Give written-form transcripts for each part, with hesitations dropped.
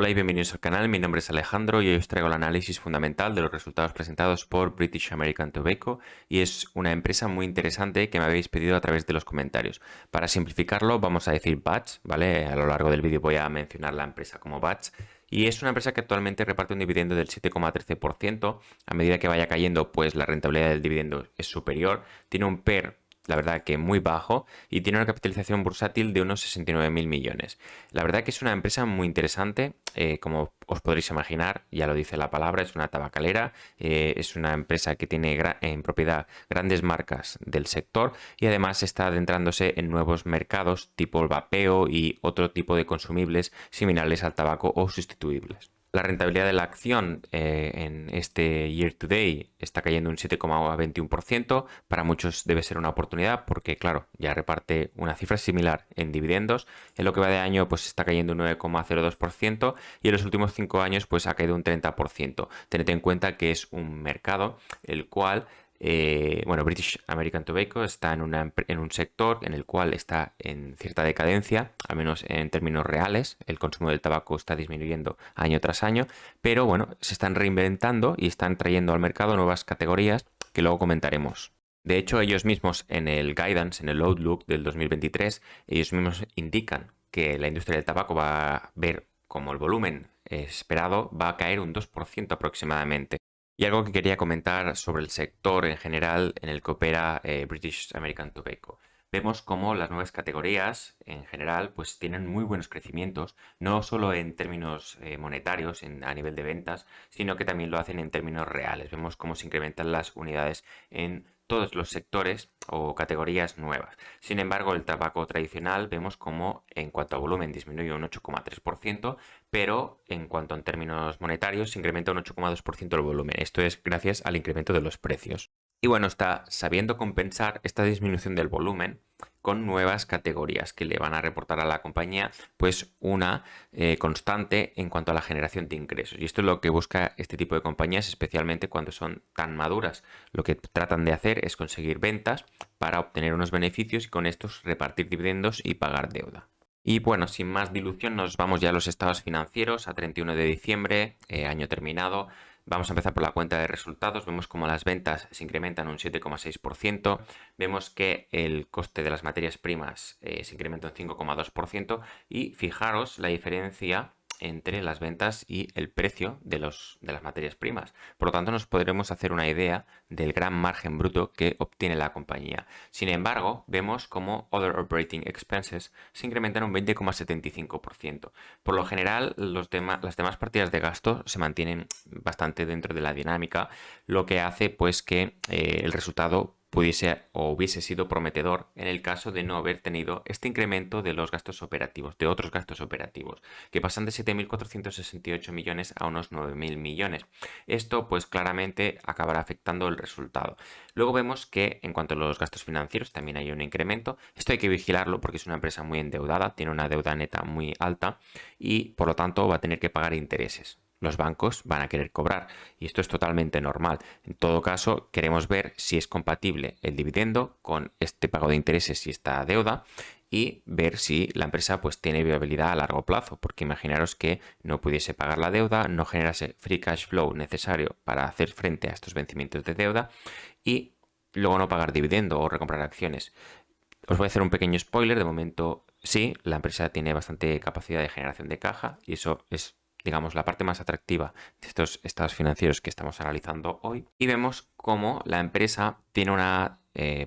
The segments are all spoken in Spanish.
Hola y bienvenidos al canal, mi nombre es Alejandro y hoy os traigo el análisis fundamental de los resultados presentados por British American Tobacco y es una empresa muy interesante que me habéis pedido a través de los comentarios. Para simplificarlo vamos a decir Batch, ¿vale? A lo largo del vídeo voy a mencionar la empresa como Batch y es una empresa que actualmente reparte un dividendo del 7,13%. A medida que vaya cayendo pues la rentabilidad del dividendo es superior, tiene un PER la verdad que muy bajo y tiene una capitalización bursátil de unos 69.000 millones. La verdad que es una empresa muy interesante, como os podréis imaginar, ya lo dice la palabra, es una tabacalera, es una empresa que tiene en propiedad grandes marcas del sector y además está adentrándose en nuevos mercados tipo el vapeo y otro tipo de consumibles similares al tabaco o sustituibles. La rentabilidad de la acción en este year to day está cayendo un 7,21%. Para muchos debe ser una oportunidad porque, claro, ya reparte una cifra similar en dividendos. En lo que va de año, pues está cayendo un 9,02% y en los últimos 5 años, pues ha caído un 30%. Tened en cuenta que es un mercado el cual bueno, British American Tobacco está en un sector en el cual está en cierta decadencia, al menos en términos reales. El consumo del tabaco está disminuyendo año tras año, pero bueno, se están reinventando y están trayendo al mercado nuevas categorías que luego comentaremos. De hecho, ellos mismos en el guidance, en el outlook del 2023, ellos mismos indican que la industria del tabaco va a ver como el volumen esperado va a caer un 2% aproximadamente. Y algo que quería comentar sobre el sector en general en el que opera British American Tobacco. Vemos cómo las nuevas categorías en general pues tienen muy buenos crecimientos, no solo en términos monetarios a nivel de ventas, sino que también lo hacen en términos reales. Vemos cómo se incrementan las unidades en todos los sectores o categorías nuevas. Sin embargo, el tabaco tradicional vemos como en cuanto a volumen disminuye un 8,3%, pero en cuanto en términos monetarios se incrementa un 8,2% el volumen. Esto es gracias al incremento de los precios. Y bueno, está sabiendo compensar esta disminución del volumen con nuevas categorías que le van a reportar a la compañía pues una constante en cuanto a la generación de ingresos. Y esto es lo que busca este tipo de compañías, especialmente cuando son tan maduras. Lo que tratan de hacer es conseguir ventas para obtener unos beneficios y con estos repartir dividendos y pagar deuda. Y bueno, sin más dilución, nos vamos ya a los estados financieros a 31 de diciembre, año terminado. Vamos a empezar por la cuenta de resultados. Vemos como las ventas se incrementan un 7,6%. Vemos que el coste de las materias primas se incrementa un 5,2%. Y fijaros la diferencia entre las ventas y el precio de las materias primas. Por lo tanto, nos podremos hacer una idea del gran margen bruto que obtiene la compañía. Sin embargo, vemos como Other Operating Expenses se incrementan un 20,75%. Por lo general, las demás partidas de gasto se mantienen bastante dentro de la dinámica, lo que hace pues que el resultado pudiese o hubiese sido prometedor en el caso de no haber tenido este incremento de los gastos operativos, de otros gastos operativos, que pasan de 7.468 millones a unos 9.000 millones. Esto pues claramente acabará afectando el resultado. Luego vemos que en cuanto a los gastos financieros también hay un incremento. Esto hay que vigilarlo porque es una empresa muy endeudada, tiene una deuda neta muy alta y por lo tanto va a tener que pagar intereses. Los bancos van a querer cobrar y esto es totalmente normal. En todo caso, queremos ver si es compatible el dividendo con este pago de intereses y esta deuda y ver si la empresa pues tiene viabilidad a largo plazo, porque imaginaros que no pudiese pagar la deuda, no generase free cash flow necesario para hacer frente a estos vencimientos de deuda y luego no pagar dividendo o recomprar acciones. Os voy a hacer un pequeño spoiler, de momento sí, la empresa tiene bastante capacidad de generación de caja y eso es, digamos, la parte más atractiva de estos estados financieros que estamos analizando hoy. Y vemos cómo la empresa tiene una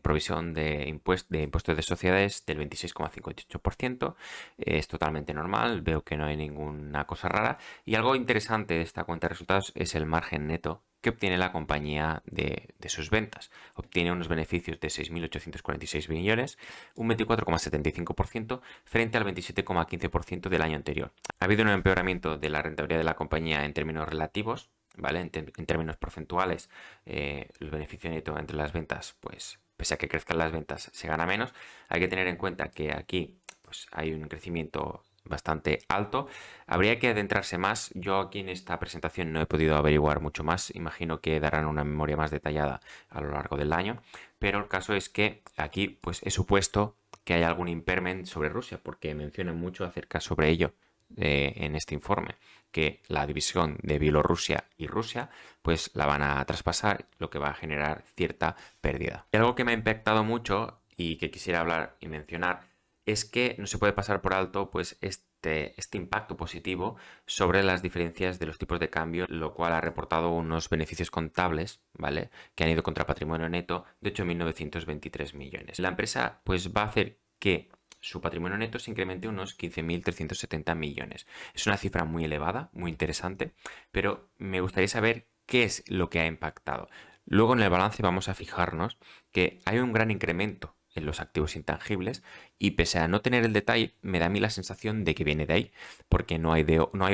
provisión de impuestos de sociedades del 26,58%. Es totalmente normal, veo que no hay ninguna cosa rara. Y algo interesante de esta cuenta de resultados es el margen neto que obtiene la compañía de sus ventas. Obtiene unos beneficios de 6.846 millones, un 24,75% frente al 27,15% del año anterior. Ha habido un empeoramiento de la rentabilidad de la compañía en términos relativos, ¿vale? En términos porcentuales, el beneficio neto entre las ventas, pues pese a que crezcan las ventas, se gana menos. Hay que tener en cuenta que aquí pues, hay un crecimiento bastante alto. Habría que adentrarse más. Yo aquí en esta presentación no he podido averiguar mucho más. Imagino que darán una memoria más detallada a lo largo del año. Pero el caso es que aquí pues he supuesto que hay algún impairment sobre Rusia porque mencionan mucho acerca sobre ello en este informe, que la división de Bielorrusia y Rusia pues la van a traspasar, lo que va a generar cierta pérdida. Y algo que me ha impactado mucho y que quisiera hablar y mencionar es que no se puede pasar por alto pues este impacto positivo sobre las diferencias de los tipos de cambio, lo cual ha reportado unos beneficios contables, ¿vale? Que han ido contra patrimonio neto de 8.923 millones. La empresa pues va a hacer que su patrimonio neto se incremente unos 15.370 millones. Es una cifra muy elevada, muy interesante, pero me gustaría saber qué es lo que ha impactado. Luego en el balance vamos a fijarnos que hay un gran incremento en los activos intangibles y pese a no tener el detalle, me da a mí la sensación de que viene de ahí, porque no hay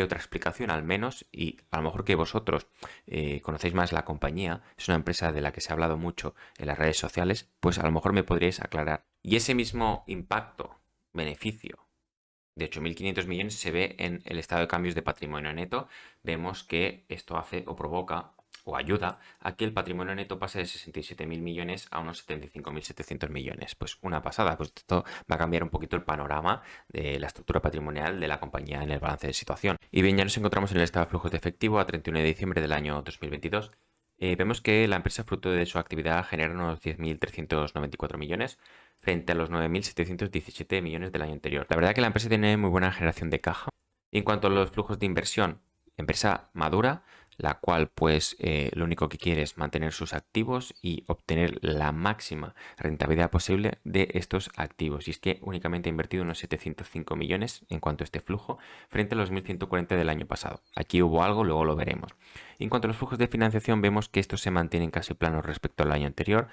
otra explicación al menos, y a lo mejor que vosotros conocéis más la compañía, es una empresa de la que se ha hablado mucho en las redes sociales, pues a lo mejor me podríais aclarar. Y ese mismo impacto, beneficio de 8.500 millones se ve en el estado de cambios de patrimonio neto. Vemos que esto hace o provoca o ayuda a que el patrimonio neto pase de 67.000 millones a unos 75.700 millones. Pues una pasada, pues esto va a cambiar un poquito el panorama de la estructura patrimonial de la compañía en el balance de situación. Y bien, ya nos encontramos en el estado de flujos de efectivo a 31 de diciembre del año 2022. Vemos que la empresa, fruto de su actividad, genera unos 10.394 millones frente a los 9.717 millones del año anterior. La verdad que la empresa tiene muy buena generación de caja. Y en cuanto a los flujos de inversión, empresa madura, la cual pues lo único que quiere es mantener sus activos y obtener la máxima rentabilidad posible de estos activos. Y es que únicamente ha invertido unos 705 millones en cuanto a este flujo frente a los 1.140 del año pasado. Aquí hubo algo, luego lo veremos. Y en cuanto a los flujos de financiación, vemos que estos se mantienen casi planos respecto al año anterior.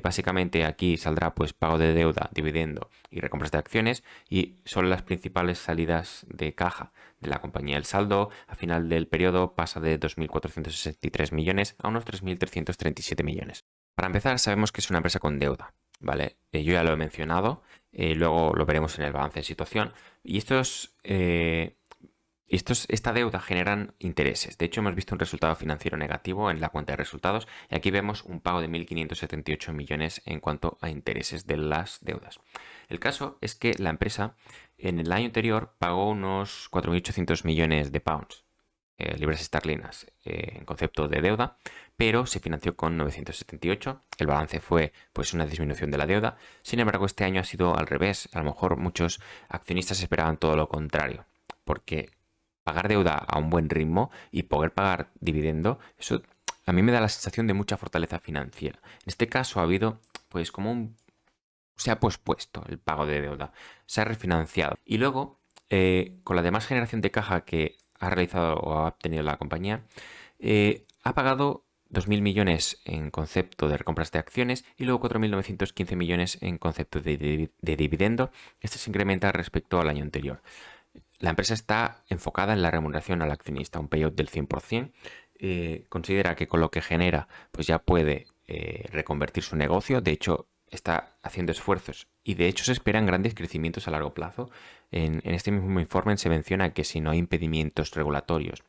Básicamente aquí saldrá pues pago de deuda, dividendo y recompras de acciones y son las principales salidas de caja de la compañía. El saldo a final del periodo pasa de 2.463 millones a unos 3.337 millones. Para empezar, sabemos que es una empresa con deuda, ¿vale? Yo ya lo he mencionado, luego lo veremos en el balance de situación. Y esta deuda generan intereses. De hecho, hemos visto un resultado financiero negativo en la cuenta de resultados y aquí vemos un pago de 1.578 millones en cuanto a intereses de las deudas. El caso es que la empresa en el año anterior pagó unos 4.800 millones de pounds, libras esterlinas, en concepto de deuda, pero se financió con 978. El balance fue pues una disminución de la deuda. Sin embargo, este año ha sido al revés. A lo mejor muchos accionistas esperaban todo lo contrario, porque pagar deuda a un buen ritmo y poder pagar dividendo, eso a mí me da la sensación de mucha fortaleza financiera. En este caso ha habido pues como se ha pospuesto el pago de deuda, se ha refinanciado. Y luego, con la demás generación de caja que ha realizado o ha obtenido la compañía, ha pagado 2.000 millones en concepto de recompras de acciones y luego 4.915 millones en concepto de dividendo. Este se incrementa respecto al año anterior. La empresa está enfocada en la remuneración al accionista, un payout del 100%. Considera que con lo que genera pues ya puede reconvertir su negocio. De hecho, está haciendo esfuerzos y de hecho se esperan grandes crecimientos a largo plazo. En este mismo informe se menciona que si no hay impedimentos regulatorios,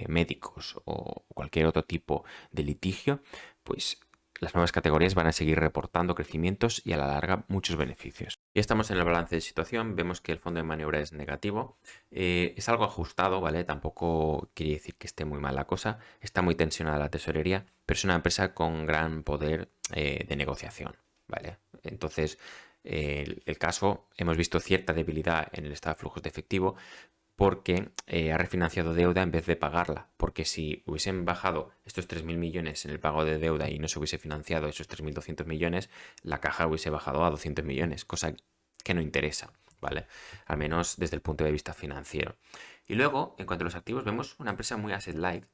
médicos o cualquier otro tipo de litigio, pues las nuevas categorías van a seguir reportando crecimientos y a la larga muchos beneficios. Ya estamos en el balance de situación, vemos que el fondo de maniobra es negativo, es algo ajustado, ¿vale? Tampoco quiere decir que esté muy mal la cosa, está muy tensionada la tesorería, pero es una empresa con gran poder de negociación, ¿vale? Entonces, el caso, hemos visto cierta debilidad en el estado de flujos de efectivo, porque ha refinanciado deuda en vez de pagarla. Porque si hubiesen bajado estos 3.000 millones en el pago de deuda y no se hubiese financiado esos 3.200 millones, la caja hubiese bajado a 200 millones, cosa que no interesa, ¿vale? Al menos desde el punto de vista financiero. Y luego, en cuanto a los activos, vemos una empresa muy asset light,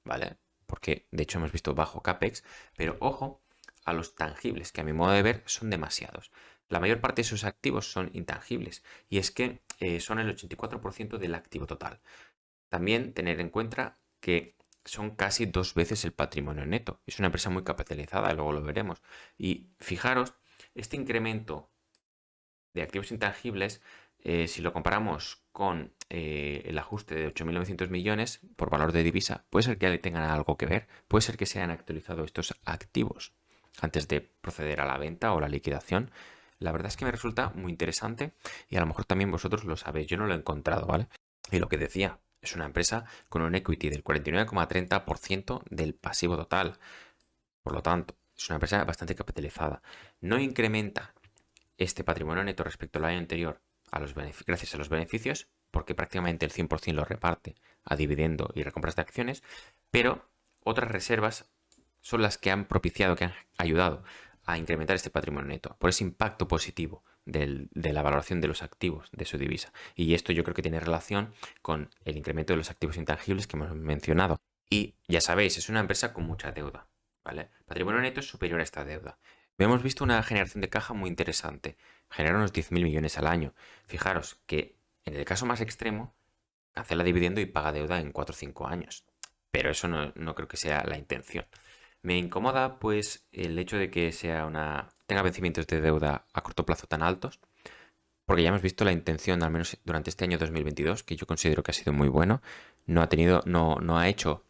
¿vale? Porque de hecho hemos visto bajo CAPEX, pero ojo a los tangibles, que a mi modo de ver son demasiados. La mayor parte de sus activos son intangibles y es que son el 84% del activo total. También tener en cuenta que son casi 2 veces el patrimonio neto. Es una empresa muy capitalizada, luego lo veremos. Y fijaros, este incremento de activos intangibles, si lo comparamos con el ajuste de 8.900 millones por valor de divisa, puede ser que ya le tengan algo que ver, puede ser que se hayan actualizado estos activos antes de proceder a la venta o la liquidación. La verdad es que me resulta muy interesante y a lo mejor también vosotros lo sabéis, yo no lo he encontrado, ¿vale? Y lo que decía, es una empresa con un equity del 49,30% del pasivo total. Por lo tanto, es una empresa bastante capitalizada. No incrementa este patrimonio neto respecto al año anterior gracias a los beneficios, porque prácticamente el 100% lo reparte a dividendo y recompras de acciones, pero otras reservas son las que han propiciado, que han ayudado a incrementar este patrimonio neto, por ese impacto positivo de la valoración de los activos de su divisa. Y esto yo creo que tiene relación con el incremento de los activos intangibles que hemos mencionado. Y ya sabéis, es una empresa con mucha deuda, ¿vale? Patrimonio neto es superior a esta deuda. Hemos visto una generación de caja muy interesante. Genera unos 10.000 millones al año. Fijaros que en el caso más extremo, cancela dividendo y paga deuda en 4 o 5 años. Pero eso no creo que sea la intención. Me incomoda pues el hecho de que tenga vencimientos de deuda a corto plazo tan altos, porque ya hemos visto la intención, al menos durante este año 2022, que yo considero que ha sido muy bueno, no ha tenido, no ha hecho,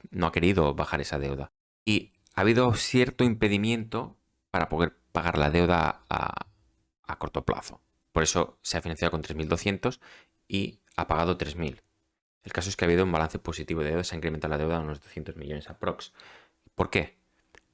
no ha querido bajar esa deuda. Y ha habido cierto impedimento para poder pagar la deuda a corto plazo. Por eso se ha financiado con 3.200 y ha pagado 3.000. El caso es que ha habido un balance positivo de deuda, se ha incrementado la deuda a unos 200 millones aprox. ¿Por qué?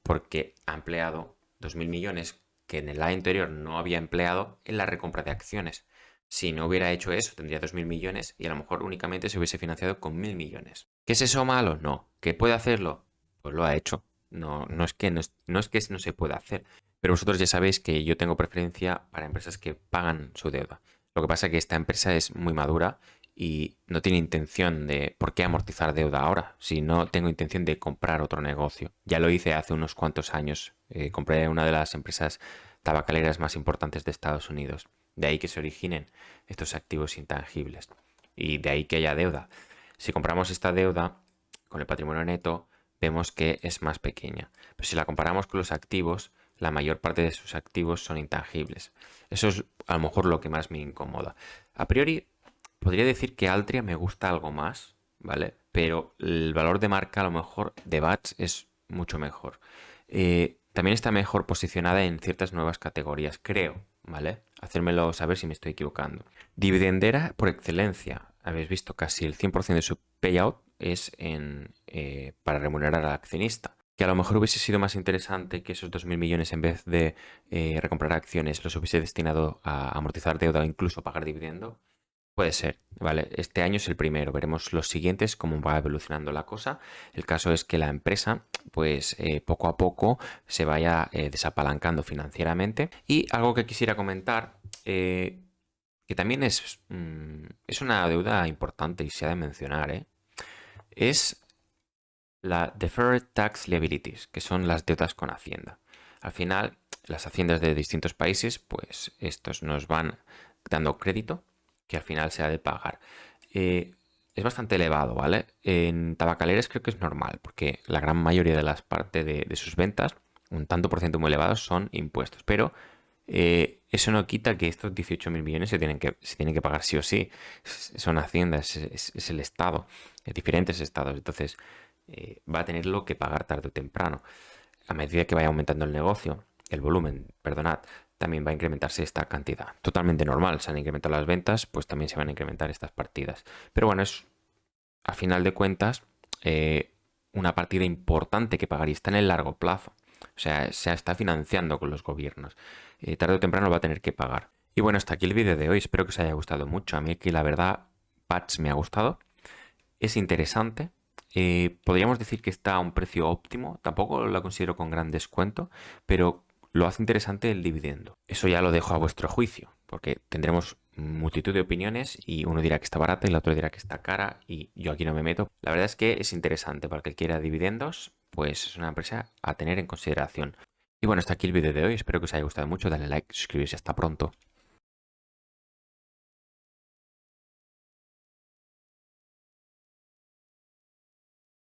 Porque ha empleado 2.000 millones que en el año anterior no había empleado en la recompra de acciones. Si no hubiera hecho eso, tendría 2.000 millones y a lo mejor únicamente se hubiese financiado con 1.000 millones. ¿Qué es eso malo? No. ¿Que puede hacerlo? Pues lo ha hecho. No es que no se pueda hacer. Pero vosotros ya sabéis que yo tengo preferencia para empresas que pagan su deuda. Lo que pasa es que esta empresa es muy madura y no tiene intención de por qué amortizar deuda ahora, si no tengo intención de comprar otro negocio. Ya lo hice hace unos cuantos años. Compré una de las empresas tabacaleras más importantes de Estados Unidos. De ahí que se originen estos activos intangibles y de ahí que haya deuda. Si compramos esta deuda con el patrimonio neto, vemos que es más pequeña. Pero si la comparamos con los activos, la mayor parte de sus activos son intangibles. Eso es a lo mejor lo que más me incomoda. A priori, podría decir que Altria me gusta algo más, ¿vale? Pero el valor de marca a lo mejor de Bats es mucho mejor. También está mejor posicionada en ciertas nuevas categorías, creo, ¿vale? Hacérmelo saber si me estoy equivocando. Dividendera por excelencia. Habéis visto casi el 100% de su payout es para remunerar al accionista. Que a lo mejor hubiese sido más interesante que esos 2.000 millones en vez de recomprar acciones los hubiese destinado a amortizar deuda o incluso pagar dividendo. Puede ser, ¿vale? Este año es el primero, veremos los siguientes, cómo va evolucionando la cosa. El caso es que la empresa, pues poco a poco se vaya desapalancando financieramente. Y algo que quisiera comentar, que también es una deuda importante y se ha de mencionar, es la Deferred Tax Liabilities, que son las deudas con Hacienda. Al final, las haciendas de distintos países, pues estos nos van dando crédito que al final se ha de pagar. Es bastante elevado, ¿vale? En tabacaleras creo que es normal, porque la gran mayoría de las partes de sus ventas, un tanto por ciento muy elevado, son impuestos. Pero eso no quita que estos 18.000 millones se tienen que pagar sí o sí. Son haciendas, es el Estado, diferentes estados. Entonces, va a tenerlo que pagar tarde o temprano. A medida que vaya aumentando el negocio, el volumen, perdonad, también va a incrementarse esta cantidad. Totalmente normal, se han incrementado las ventas, pues también se van a incrementar estas partidas. Pero bueno, es a final de cuentas una partida importante que pagar y está en el largo plazo. O sea, se está financiando con los gobiernos. Tarde o temprano va a tener que pagar. Y bueno, hasta aquí el vídeo de hoy. Espero que os haya gustado mucho. A mí aquí la verdad, Patch me ha gustado. Es interesante. Podríamos decir que está a un precio óptimo. Tampoco lo considero con gran descuento, pero lo hace interesante el dividendo. Eso ya lo dejo a vuestro juicio, porque tendremos multitud de opiniones y uno dirá que está barata y el otro dirá que está cara y yo aquí no me meto. La verdad es que es interesante para el que quiera dividendos, pues es una empresa a tener en consideración. Y bueno, hasta aquí el vídeo de hoy. Espero que os haya gustado mucho. Dale like, suscribirse. Hasta pronto.